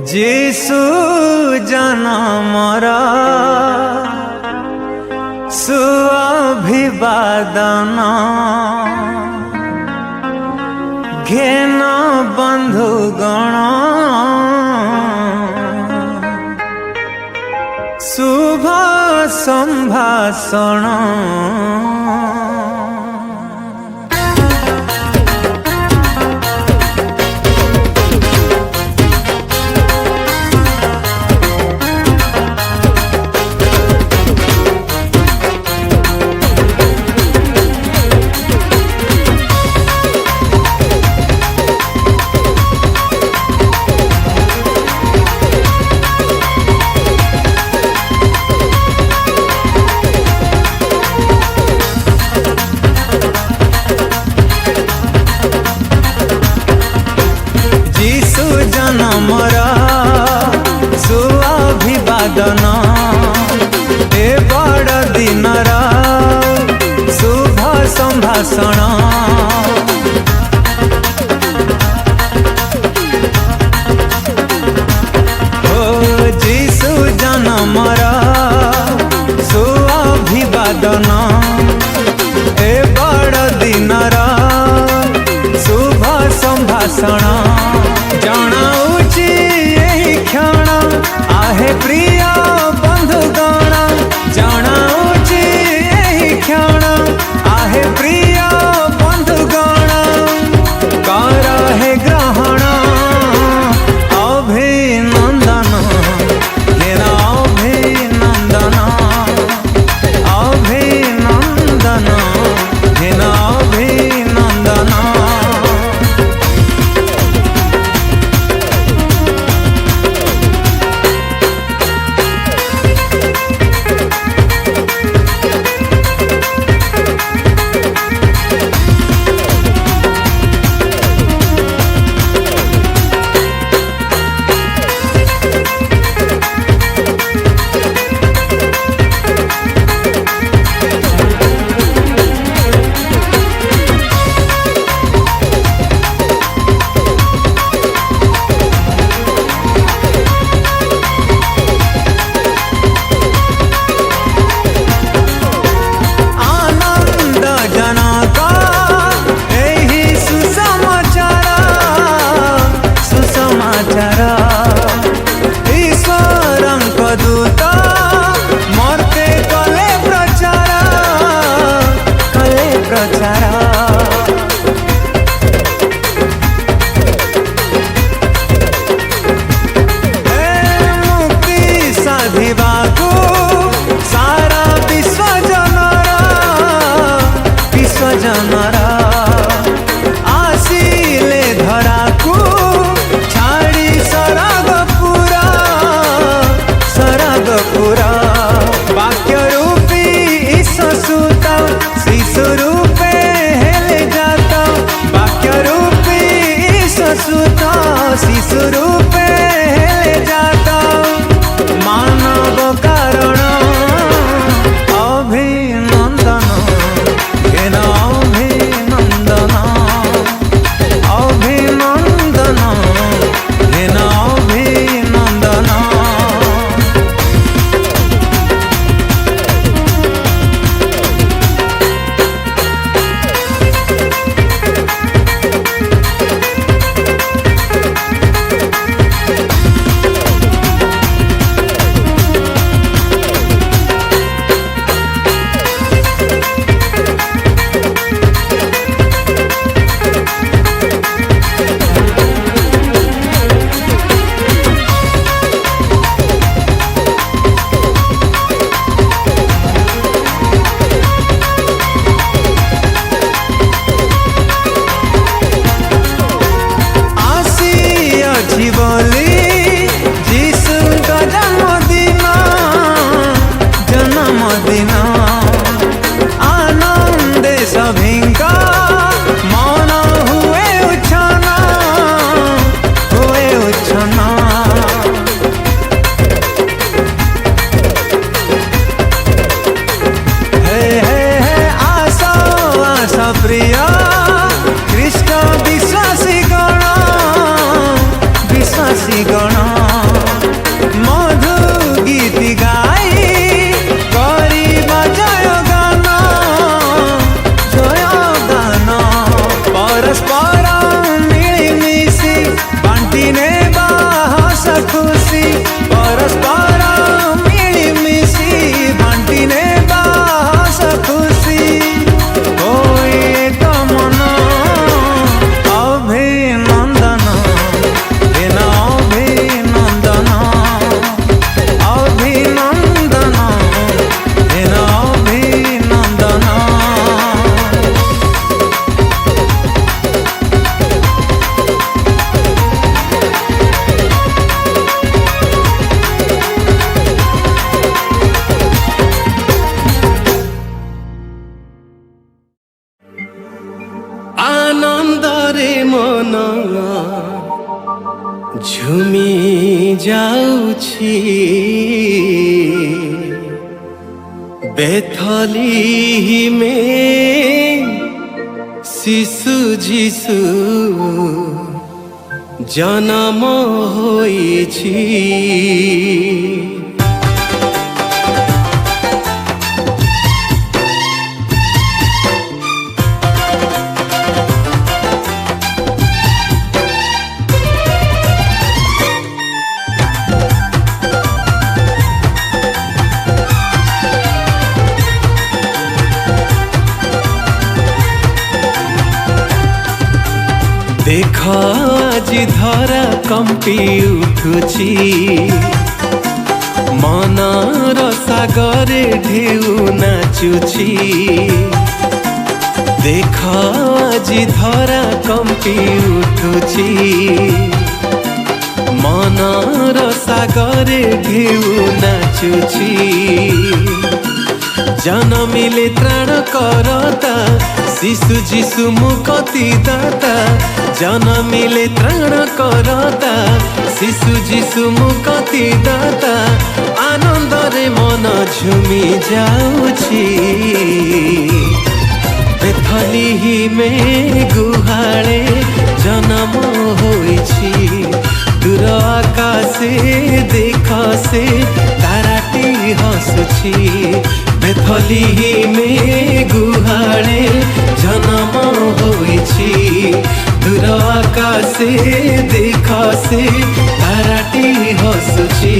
जीसु जनमरा सुअभिवादन घेन बंधुगण शुभ संभाषण सुअभिवादन ए बड़ दिनर शुभ संभाषण ओ जीसु जनमर सुअभिवादन ए बड़ दिनर शुभ संभाषण जनाऊची यही क्षण आहे प्रिय बंधुगण जनाऊची यही क्षण आहे प्रिय बंधुगण कर हे ग्रहण अभिनंदन हेन अभिनंदन अभिनंदन हेन अभिनंदन सारा विश्व जनरा आसिले धरा को छाड़ी सरगपुरा वाक्य रूपी ईशसुत शिशु रूपे हेले जात वाक्य रूपी ईशसुत शिशु रूपे हेले जात मानव कारण अभिनंदन घेन अभिनंदन अभिनंदन घेन अभिनंदन मन झुमी जाउछि बेथली में शिशु जीशु जन्म होइछि। देख आज धरा कंपी उठुछि मनर सागरे ढेउ नाचुछि। देख आज धरा कंपी उठुछि मनर सागरे ढेउ नाचुछि। जनमिले त्राण करता शिशु जीशु मुक्ति दाता। जनमिले त्राण करता शिशु जीशु मुक्ति दाता। आनंद रे मन झुमी जाउछि बेथली में गुहाळे जन्म होइछि। दूर आकाशे देख से ताराटी हसुछि बेथली में गुहाळे जन्म होइछि। दूर आकाशे देख से ताराटी हसुछि।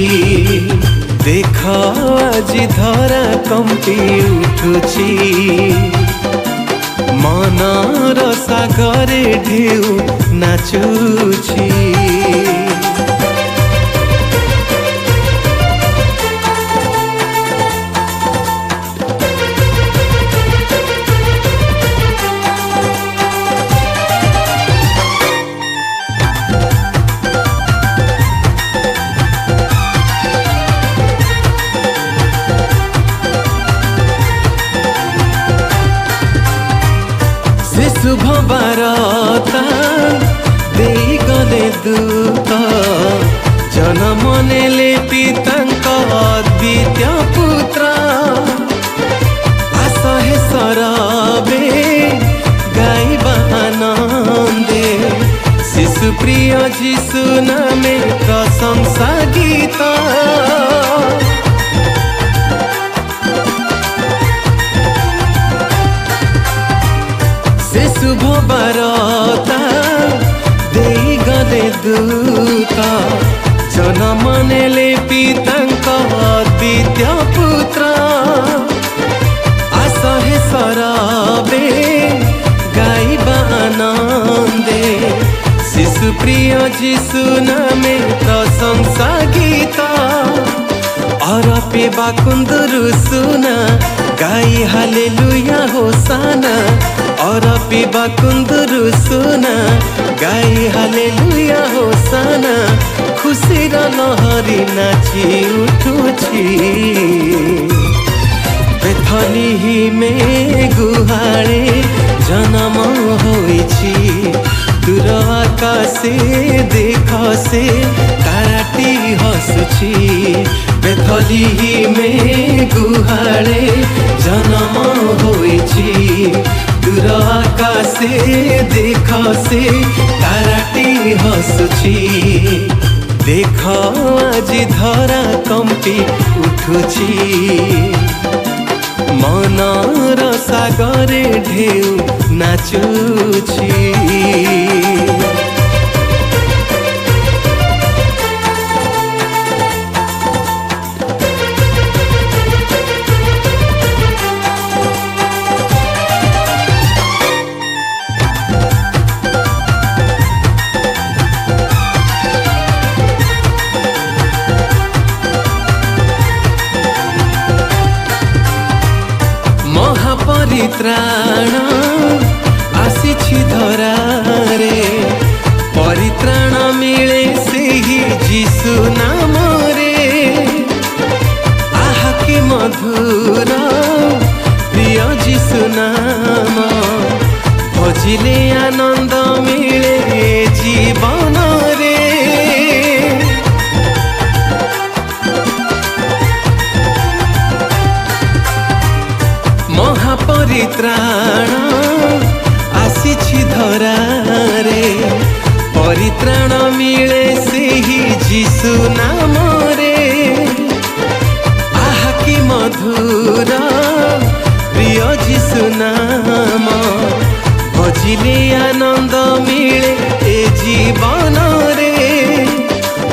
देख आज धरा कंपी उठुछि मनर सागरे ढेउ नाचुछि। शुभ बारता देई गले दूत जन्म नेले पितांक अद्वितीय पुत्र। आसहे सरबे गाइबा आनंदे शिशु प्रिय जीशु नामे प्रशंसा गीत। शुभ बारता देई गले दूत जन्म नेले पितांक अद्वितीय पुत्र। आसहे सरबे गाइबा आनंदे शिशु प्रिय जीशु नामे प्रशंसा गीत। अरपे बाकुंदरु सुना गाई हालेलुया होसाना। अरपे बाकुंदरु सुना गाई हालेलुया होसाना। खुशीर लहरी नाची उठुछि बेथली में गुहाळे जन्म होइछि। दूर आकाशे देख से ताराटी हसुछि बेथली में गुहाळे जन्म होइछि। दूर आकाशे देख से ताराटी हसुछि। देख आज धरा कंपी उठुछि मनर सागरे ढेउ नाचुछि। महापरित्राण आसिछि धरारे परित्राण मिले से ही जीशु नाम रे। आहा कि मधुर प्रिय जीशु नाम, भजिले आनंद मिले ए जीवन रे।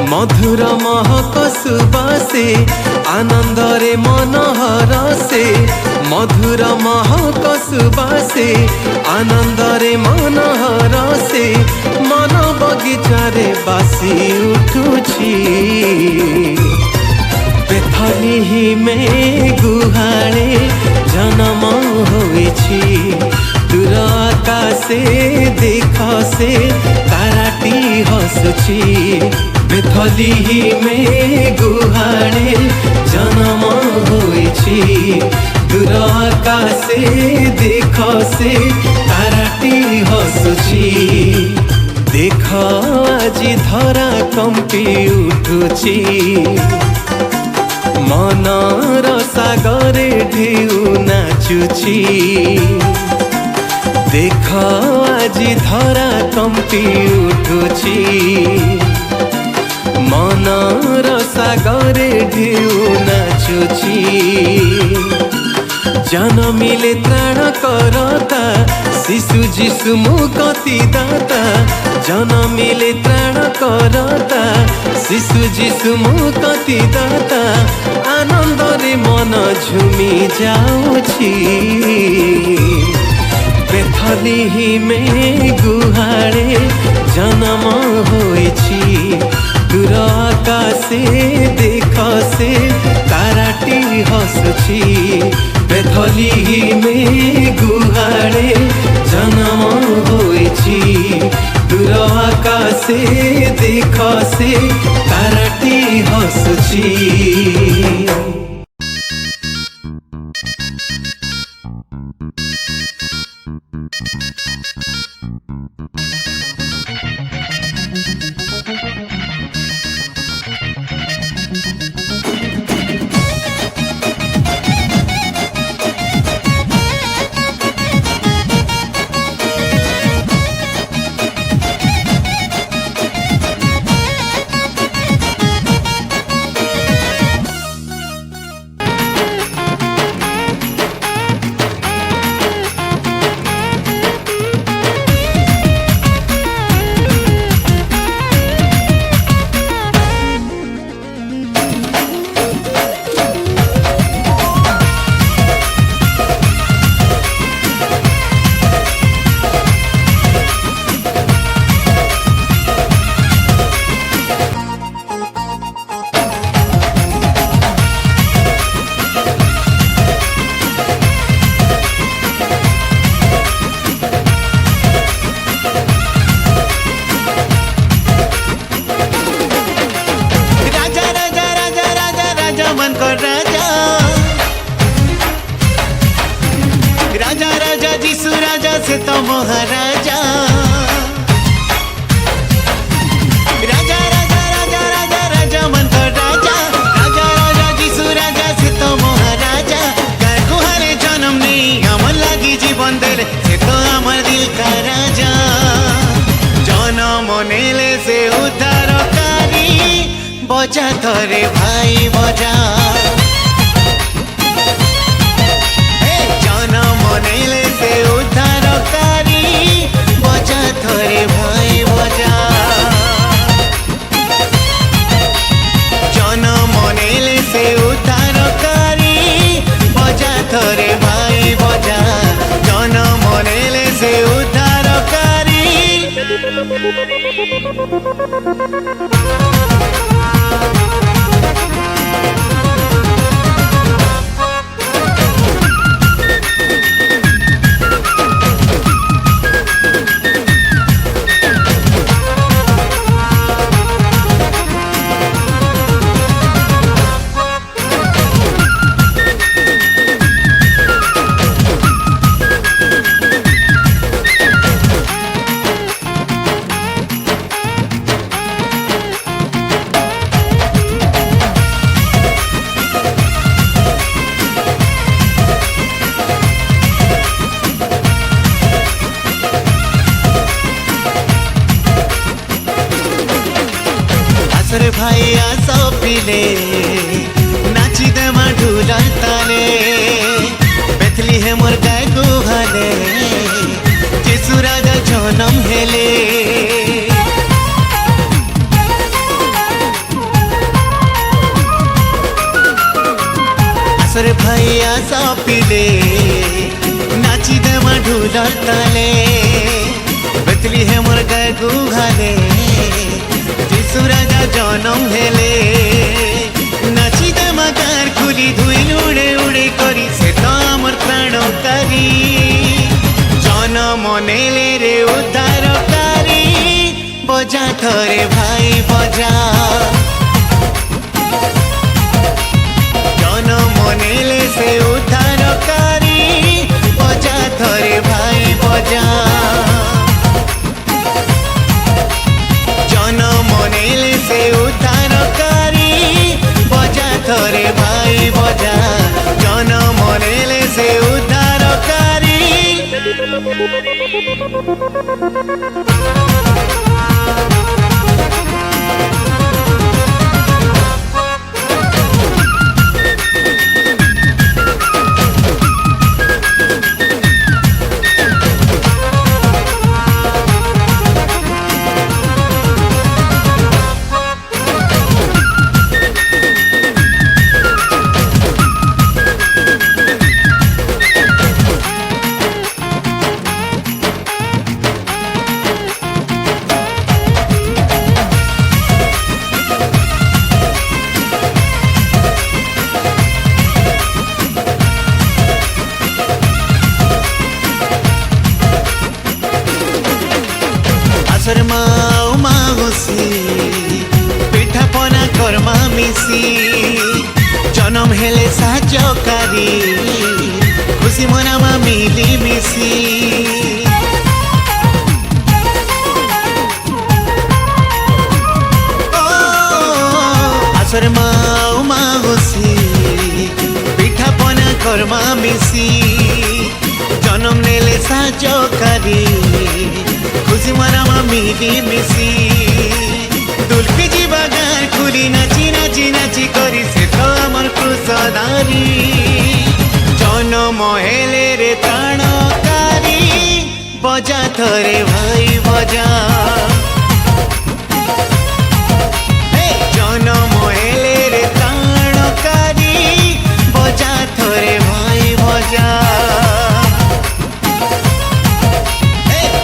मधुर महक सुबासे आनंद रे मन हरसे, मधुर महक सुबासे आनंद रे मन हरसे। मन बगीचारे बासी उठुछि, बेथली में गुहाळे जन्म होइछि। दूर आकाशे देख से ताराटी हसुछि, बेथली में गुहाळे जन्म होइछि। दूर आकाशे देख से ताराटी हसुछि। देख আজি धरा कंपी उठुछि, मनर सागरे ढेउ नाचुछि। देख আজি धरा कंपी उठुछि, मनर सागरे ढेउ नाचुछि। जन्मिले त्राण करता शिशु जीशु मुक्ति दाता। जन्मिले त्राण करता शिशु जीशु मुक्ति दाता। आनंद रे मन झुमी जाउछि, बेथली में गुहाळे जन्म होइछि। दूर आकाशे देख से ताराटी हसुछि, बेथली में गुहाळे जन्म होइछि। दूर आकाशे देख से ताराटी हसुछि। महाराजा राजा राजा राजा राजा राजा मन कर राजा राजा राजा जीसु राजा से तो महाराजा कर गुहारे जन्म नहीं अमर लगी जीवन देले से तो अमर दिल का राजा जन्म नेले से उद्धारकारी बजा थरे भाई बजा जन्म नेले से उद्धारकारी बजा थरे भाई बजा जन्म नेले से उद्धारकारी बजा थरे भाई बजा जन्म नेले से उद्धारकारी আসরে ভাই আস পিলে নাচি দেমা ঢুলার তালে বেথলি হে মোর গায়ে গুহালে যিশু রাজা জনম হেলে আসরে ভাই আস পিলে নাচি দেমা ঢুলার তালে বেথলি হে মোর গায়ে গুহালে যিশু রাজা জনম হেলে নাচি দেমা গার খুলি ধুইল উড়ে উড়ে করি সে তো আমার প্রাণকারী জনম নেলে রে উদ্ধারকারী বজা থরে ভাই বজা জনম নেলে সে উদ্ধারকারী বজা থরে ভাই বজা জনম নেলে সে উদ্ধারকারী বজা থরে ভাই বজা জনম নেলে সে উদ্ধারকারী আসর মাও মাউসি পিঠা পনা কর্মা মিশি জনম হেলে সাহায্যকারী খুশি মনামা মিলি মিশি আসর মাও মাউসি পিঠা পনা কর্মা মিশি জনম নেলে সাহায্যকারী খুশি মনামা মিলি মিশি দুলকি ଯିବା ଗାଁ খুলি নাচি নাচি নাচি করি সে তো আমার ক্রুশধারী জনম হেলে রে ত্রাণকারী বজা থরে ভাই বজা জনম হেলে রে ত্রাণকারী বজা থরে ভাই বজা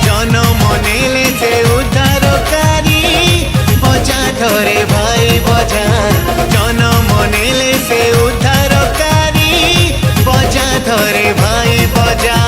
জনম নেলে সে উদ্ধারকারী বজা ধরে ভাই বজা জনম নেলে সে উদ্ধারকারী বজা ধরে ভাই বজা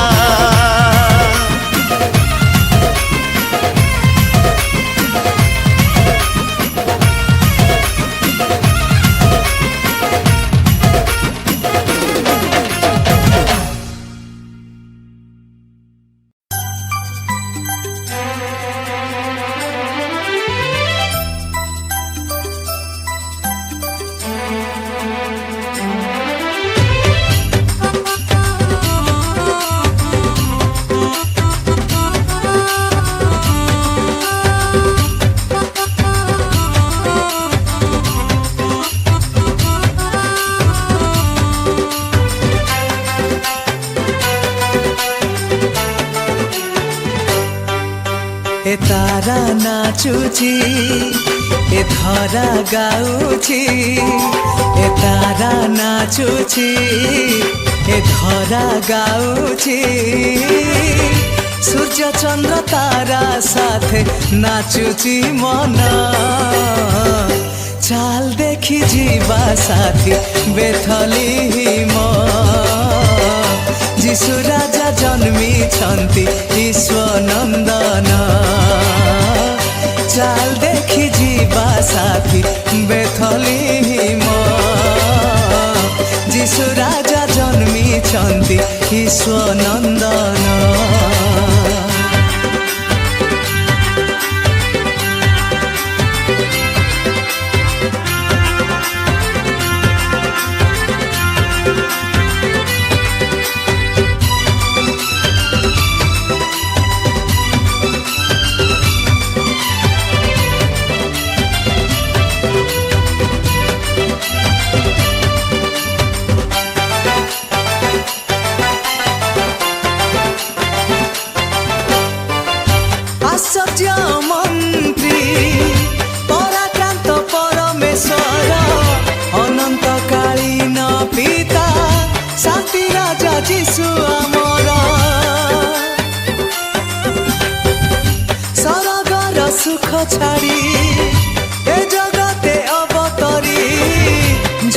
ए तारा नाचुची ए धरा गाउची ए तारा नाचुची ए धरा गाउची सूर्य चंद्र तारा साथे नाचुची मन चाल देखी जीवा साथी बेथली जीशु राजा जन्मी छंती ईश्वर नंदन चाल देखी जीवा साथी बेथली जीशु राजा जन्मी छंती ईश्वर नंदन आमर सरगर सुख छाड़ी ए जगते अवतरी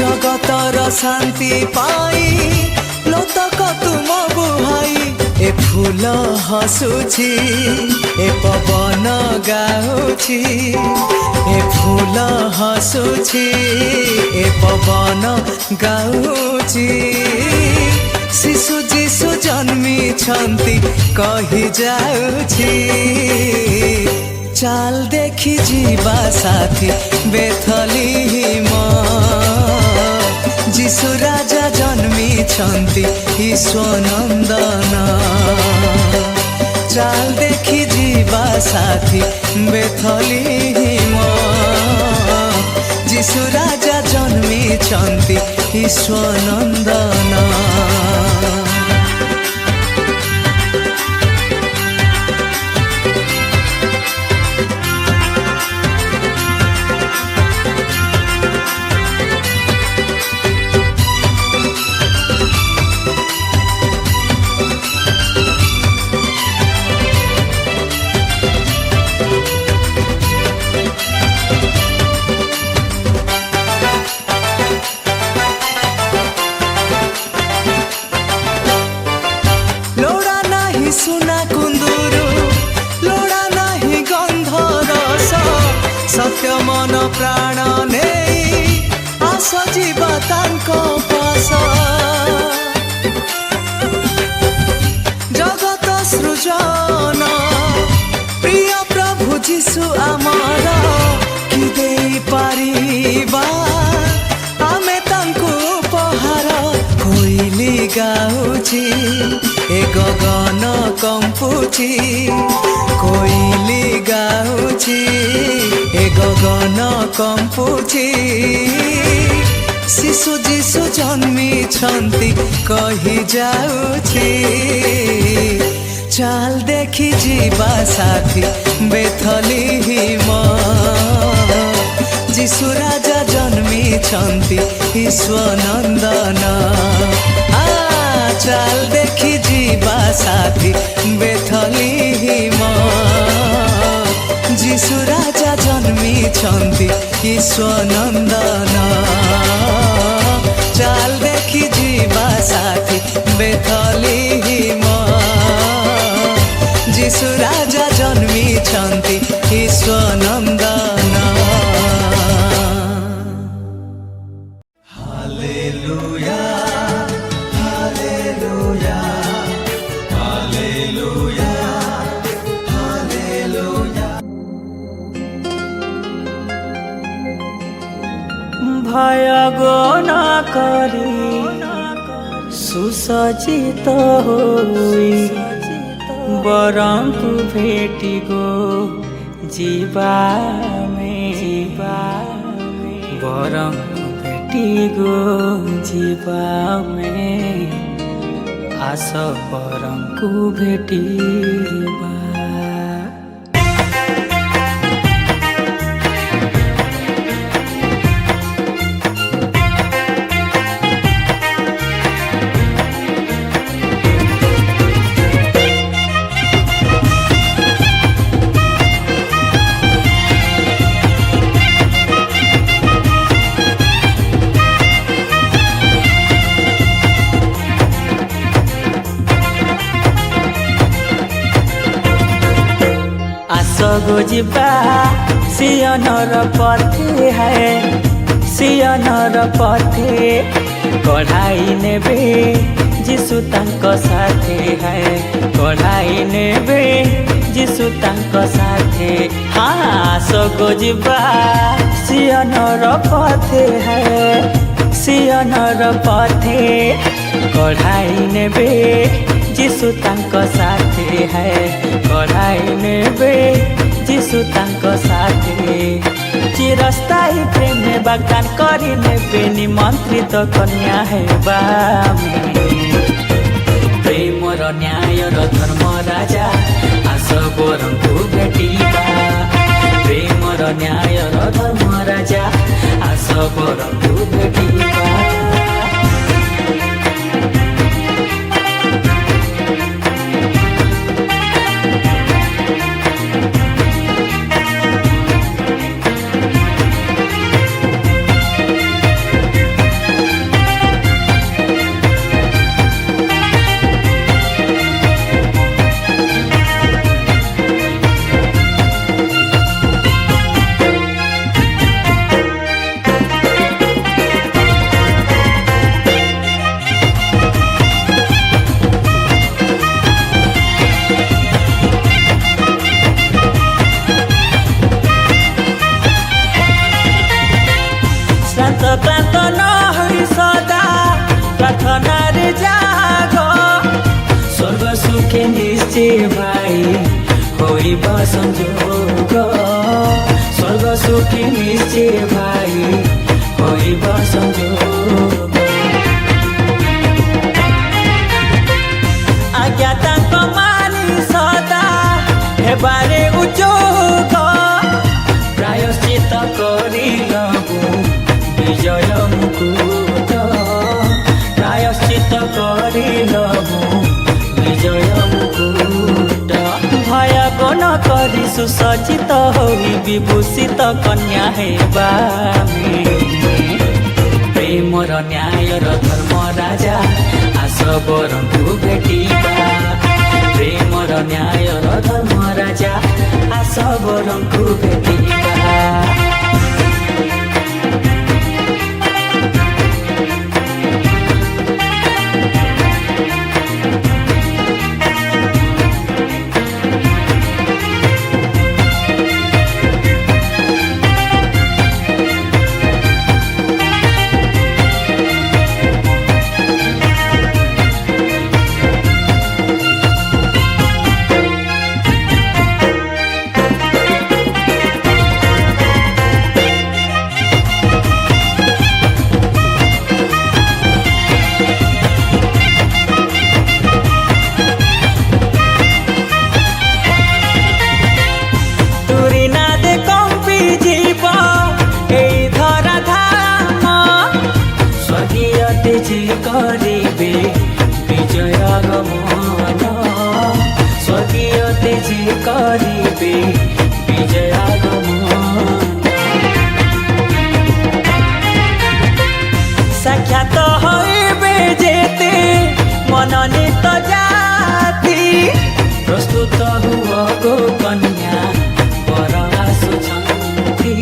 जगतर शांति पाई लोतक तुम बुहाई ए फूल हसुची ए पवन गाउची ए फूल हसुची ए पवन गाउची शिशु जीशु जन्मी छंती कही जाउची चाल देखी जीवा साथी बेथलीम जीशु राजा जन्मी छंती ईश्वनंदन चाल देखी जीवा साथी बेथलीम जीशु राजा जन्मी छंती ईश्वनंदन सत्य मन प्राण नहीं आस जीवा तांको पास जगत सृजन प्रिय प्रभु जीशु आमर कि देई पारिबा आमे तांको उपहार कोइली गाउची ए गगन कंपुची कोइली गाउची ए गगन कंपुची शिशु जीशु जन्मी छंती कही जाउची चाल देखी जीवा साथी बेथलीम जीशु राजा जन्मी छंती ईश्वनंदन चाल देखी जीवा साथी बेथलीम जीशु राजा जन्मी छंती ईश्वनंदन चाल देखी जीवा साथी बेथलीम जीशु राजा जन्मी छंती ईश्वनंदन हालेलुया हालेलुया हालेलुया हालेलुया भय गो न करी सुसज्जित होई बरंकु भेटी गो जीवा में बरंकु भेटी गो जीवा में आस बरंकु भेटीबा गो जीवा सियनर पथे है सियनर पथे कढ़ाई नेबे जीशु तांको साथे है कढ़ाई नेबे जीशु तांको साथे हाँ सगो जीवा सियनर पथे है सियनर पथे कढ़ाई नेबे जीशु तांको साथे है कढ़ाई नेबे जीशु तांको साथे चिरस्थायी प्रेम वाग्दान करी नेबे निमंत्रित कन्या है प्रेमर न्यायर धर्म राजा आस बरंकु भेटिबा प्रेमर न्यायर धर्म राजा आस बरंकु भेटिबा କ୍ଳାନ୍ତ ନ ହୋଇ ସଦା ପ୍ରାର୍ଥନାରେ ଜାଗ ସ୍ୱର୍ଗ ସୁଖେ ନିଶ୍ଚୟ ଭାଇ ହୋଇବ ସଂଯୋଗ ସ୍ୱର୍ଗ ସୁଖେ ନିଶ୍ଚୟ ଭାଇ ହୋଇବ ସଂଯୋଗ ଆଜ୍ଞା ତାଙ୍କ ମାନି ସଦା ହେବାରେ ଉଦ୍ଯୋଗ ପ୍ରାୟଶ୍ଚିତ କରିଲବୁ ବିଜୟ ମୁକୁଟ ପ୍ରାୟଶ୍ଚିତ କରିଲବୁ ବିଜୟ ମୁକୁଟ ଭୟ ଗଣ କରି ସୁସଜ୍ଜିତ ହୋଇ ବିଭୂଷିତ କନ୍ୟା ହେବା ପ୍ରେମର ନ୍ୟାୟର ଧର୍ମ ରାଜା ଆସ ବରଙ୍କୁ ଭେଟିବା ପ୍ରେମର ନ୍ୟାୟର ଧର୍ମ ରାଜା ଆସ ବରଙ୍କୁ ଭେଟିବା କରିବେ ବିଜୟ ଗମନ ସ୍ୱର୍ଗୀୟ ତେଜେ କରିବେ ବିଜୟ ଗମନ ସାକ୍ଷାତ ହୋଇବେ ଯେତେ ମନୋନୀତ ଜାତି ପ୍ରସ୍ତୁତ ହୁଅ ଗୋ କନ୍ୟା ବର ଆସୁଛନ୍ତି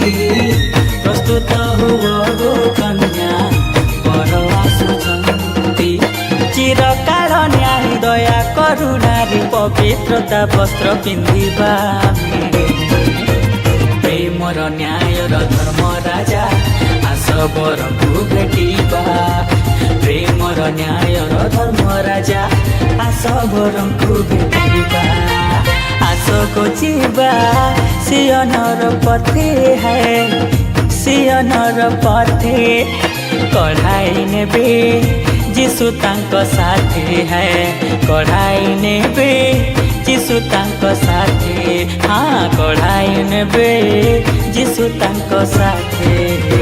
ପ୍ରସ୍ତୁତ ହୁଅ ଗୋ କନ୍ୟା ବର ଆସୁଛନ୍ତି ଚିରକାଳ ନ୍ୟାୟ ଦୟା କରୁଣାରେ ପବିତ୍ରତା ବସ୍ତ୍ର ପିନ୍ଧିବା ପ୍ରେମର ନ୍ୟାୟର ଧର୍ମ ରାଜା ଆସ ବରଙ୍କୁ ଭେଟିବା ପ୍ରେମର ନ୍ୟାୟର ଧର୍ମ ରାଜା ଆସ ବରଙ୍କୁ ଭେଟିବା ଆସ ଯିବା ସିୟନର ପଥେ ହେ ସିୟନର ପଥେ କଢ଼ାଇ ନେବେ ଯିଶୁ ତାଙ୍କ ସାଥେ ହେ କଢ଼ାଇ ନେବେ ଯିଶୁ ତାଙ୍କ ସାଥେ ହଁ କଢ଼ାଇ ନେବେ ଯିଶୁ ତାଙ୍କ ସାଥେ